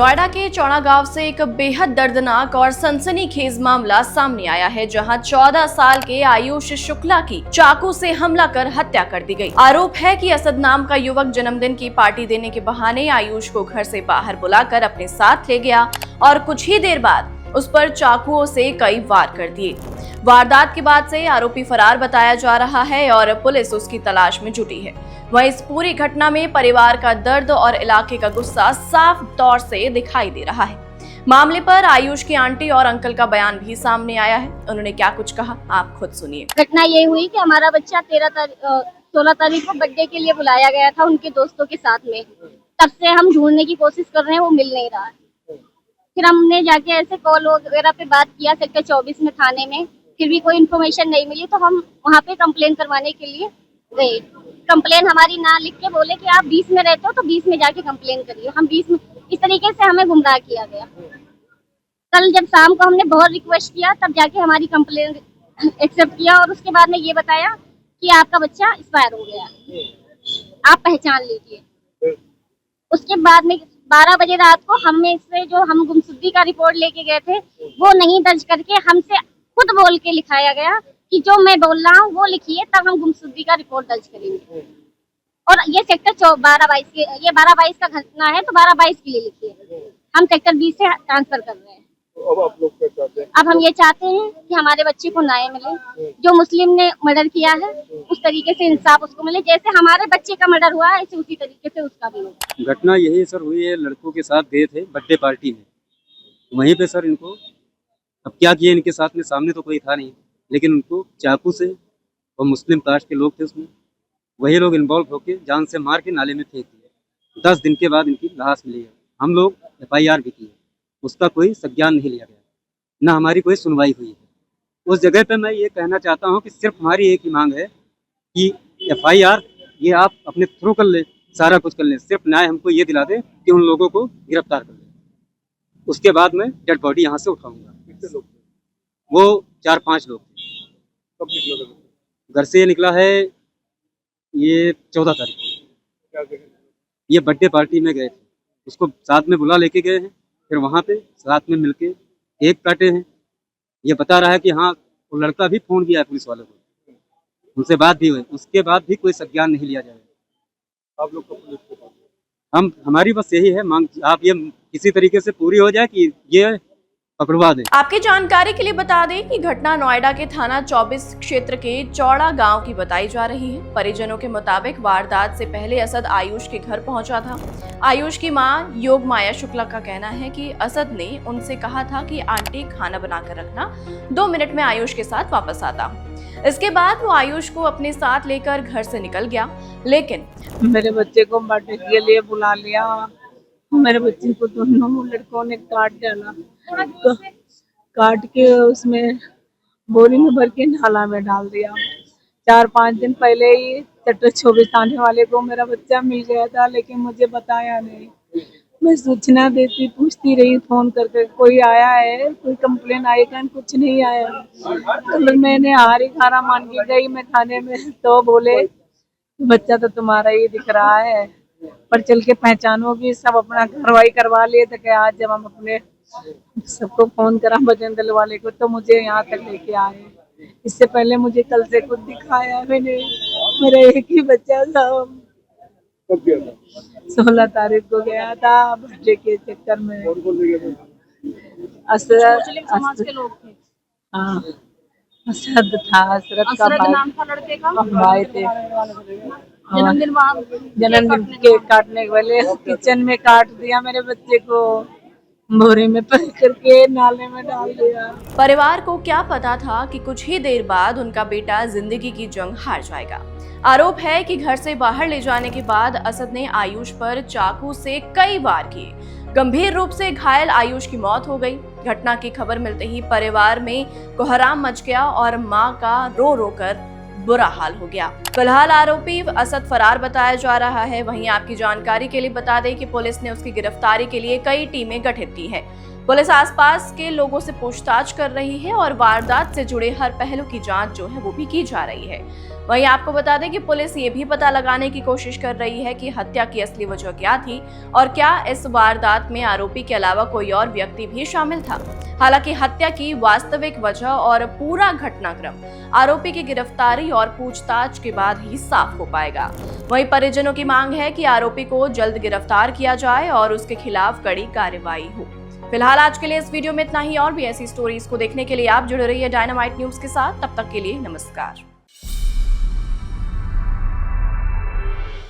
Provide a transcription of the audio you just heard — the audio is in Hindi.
नोएडा के चौड़ा गांव से एक बेहद दर्दनाक और सनसनीखेज मामला सामने आया है, जहां 14 साल के आयुष शुक्ला की चाकू से हमला कर हत्या कर दी गई। आरोप है कि असद नाम का युवक जन्मदिन की पार्टी देने के बहाने आयुष को घर से बाहर बुलाकर अपने साथ ले गया और कुछ ही देर बाद उस पर चाकुओं से कई वार कर दिए। वारदात के बाद से आरोपी फरार बताया जा रहा है और पुलिस उसकी तलाश में जुटी है। वहीं इस पूरी घटना में परिवार का दर्द और इलाके का गुस्सा साफ तौर से दिखाई दे रहा है। मामले पर आयुष की आंटी और अंकल का बयान भी सामने आया है। उन्होंने क्या कुछ कहा, आप खुद सुनिए। घटना ये हुई कि हमारा बच्चा 16 तारीख को बर्थडे के लिए बुलाया गया था उनके दोस्तों के साथ में। तब से हम ढूंढने की कोशिश कर रहे हैं, वो मिल नहीं रहा है। फिर हमने जाके ऐसे कॉल वगैरह पे बात किया सेक्टर 24 में थाने में, फिर भी कोई इन्फॉर्मेशन नहीं मिली, तो हम वहाँ पे कंप्लेन करवाने के लिए गए। कंप्लेन हमारी ना लिख के बोले कि आप 20 में रहते हो तो 20 में जाके कंप्लेन करिए। हम 20 में, इस तरीके से हमें गुमराह किया गया। कल जब शाम को हमने बहुत रिक्वेस्ट किया तब जाके हमारी कंप्लेन एक्सेप्ट किया और उसके बाद में ये बताया कि आपका बच्चा एक्सपायर हो गया, आप पहचान लीजिए। उसके बाद में 12 बजे रात को हमें से जो हम गुमशुदगी का रिपोर्ट लेके गए थे वो नहीं दर्ज करके हमसे खुद बोल के लिखाया गया कि जो मैं बोल रहा हूँ वो लिखिए, तब हम गुमशुदगी का रिपोर्ट दर्ज करेंगे। और ये सेक्टर 12-22 के, ये 12-22 का घटना है तो 12-22 के लिए लिखिए। हम सेक्टर 20 से ट्रांसफर कर रहे हैं। तो अब आप लोग क्या चाहते हैं? अब हम ये चाहते हैं कि हमारे बच्चे को न्याय मिले। जो मुस्लिम ने मर्डर किया है उस तरीके से इंसाफ उसको मिले, जैसे हमारे बच्चे का मर्डर हुआ है ऐसे उसी तरीके से उसका भी हो। घटना यही सर हुई है, लड़कों के साथ गए थे बर्थडे पार्टी में, वहीं पे सर इनको अब क्या किया इनके साथ में, सामने तो कोई था नहीं, लेकिन उनको चाकू से, और मुस्लिम कास्ट के लोग थे उसमें, वही लोग इन्वॉल्व होकर जान से मार के नाले में फेंक दिए। 10 दिन के बाद इनकी लाश मिली है। हम लोग FIR भी किए, उसका कोई संज्ञान नहीं लिया गया, ना हमारी कोई सुनवाई हुई है। उस जगह पे मैं ये कहना चाहता हूँ कि सिर्फ हमारी एक ही मांग है कि FIR ये आप अपने थ्रू कर ले, सारा कुछ कर ले, सिर्फ न्याय हमको ये दिला दे कि उन लोगों को गिरफ्तार कर ले। उसके बाद मैं डेड बॉडी यहाँ से उठाऊंगा। कितने लोग थे? वो 4-5 लोग थे। कब निकला था? घर से ये निकला है ये 14 तारीख को। क्या करें? ये बर्थडे पार्टी में गए थे, उसको साथ में बुला लेके गए हैं, फिर वहाँ पे साथ में मिलके केक काटे हैं। ये बता रहा है कि हाँ वो लड़का भी फोन किया है पुलिस वालों को, उनसे बात भी हुई, उसके बाद भी कोई संज्ञान नहीं लिया जाएगा। आप लोग को पुलिस को बात हमारी बस यही है मांग, आप ये किसी तरीके से पूरी हो जाए कि ये पकड़वा दें। आपकी जानकारी के लिए बता दें कि घटना नोएडा के थाना 24 क्षेत्र के चौड़ा गांव की बताई जा रही है। परिजनों के मुताबिक वारदात से पहले असद आयुष के घर पहुंचा था। आयुष की मां योगमाया शुक्ला का कहना है कि असद ने उनसे कहा था कि आंटी खाना बनाकर रखना, 2 मिनट में आयुष के साथ वापस आता हूं। इसके बाद वो आयुष को अपने साथ लेकर घर से निकल गया, लेकिन मेरे बच्चे को बर्थडे के लिए बुला लिया। मेरे बच्चे को दोनों लड़कों ने काट डाला, काट के उसमें बोरी में भर के नाला में डाल दिया। 4-5 दिन पहले ही सेक्टर 24 थाने वाले को मेरा बच्चा मिल गया था, लेकिन मुझे बताया नहीं। मैं सूचना देती, पूछती रही फोन करके, कोई आया है, कोई कंप्लेन आई क्या? कुछ नहीं आया। तो मैंने हारी खाना मान के गई मैं थाने में, तो बोले बच्चा तो तुम्हारा ही दिख रहा है, पर चल के पहचानोगी। सब अपना कार्रवाई करवा लिए थे कि आज जब हम अपने सबको फोन करा बजरंग दल वाले को तो मुझे यहाँ तक लेके आए। इससे पहले मुझे कल से कुछ दिखाया मैंने, मेरा एक ही बच्चा था। कब गया था? 16 तारीख को गया था बर्थडे के चक्कर में। कौन कौन ले गया था? समाज के लोग थे। हाँ, असद था, असरत का नाम था लड़के का। भाई थे। जन्मदिन केक काटने वाले किचन में काट दिया मेरे बच्चे को, बोरी में पैक करके नाले में डाल दिया। परिवार को क्या पता था कि कुछ ही देर बाद उनका बेटा जिंदगी की जंग हार जाएगा। आरोप है कि घर से बाहर ले जाने के बाद असद ने आयुष पर चाकू से कई वार किए। गंभीर रूप से घायल आयुष की मौत हो गई। घटना की खबर मिलते ही परिवार में कोहराम मच गया और मां का रो रो कर बुरा हाल हो गया। फिलहाल आरोपी असद फरार बताया जा रहा है। वहीं आपकी जानकारी के लिए बता दें कि पुलिस ने उसकी गिरफ्तारी के लिए कई टीमें गठित की है। पुलिस आसपास के लोगों से पूछताछ कर रही है और वारदात से जुड़े हर पहलू की जांच जो है वो भी की जा रही है। वहीं आपको बता दें कि पुलिस ये भी पता लगाने की कोशिश कर रही है कि हत्या की असली वजह क्या थी और क्या इस वारदात में आरोपी के अलावा कोई और व्यक्ति भी शामिल था। हालांकि हत्या की वास्तविक वजह और पूरा घटनाक्रम आरोपी की गिरफ्तारी और पूछताछ के बाद ही साफ हो पाएगा। वहीं परिजनों की मांग है कि आरोपी को जल्द गिरफ्तार किया जाए और उसके खिलाफ कड़ी कार्रवाई हो। फिलहाल आज के लिए इस वीडियो में इतना ही। और भी ऐसी स्टोरीज को देखने के लिए आप जुड़े रहिए डायनामाइट न्यूज के साथ। तब तक के लिए नमस्कार।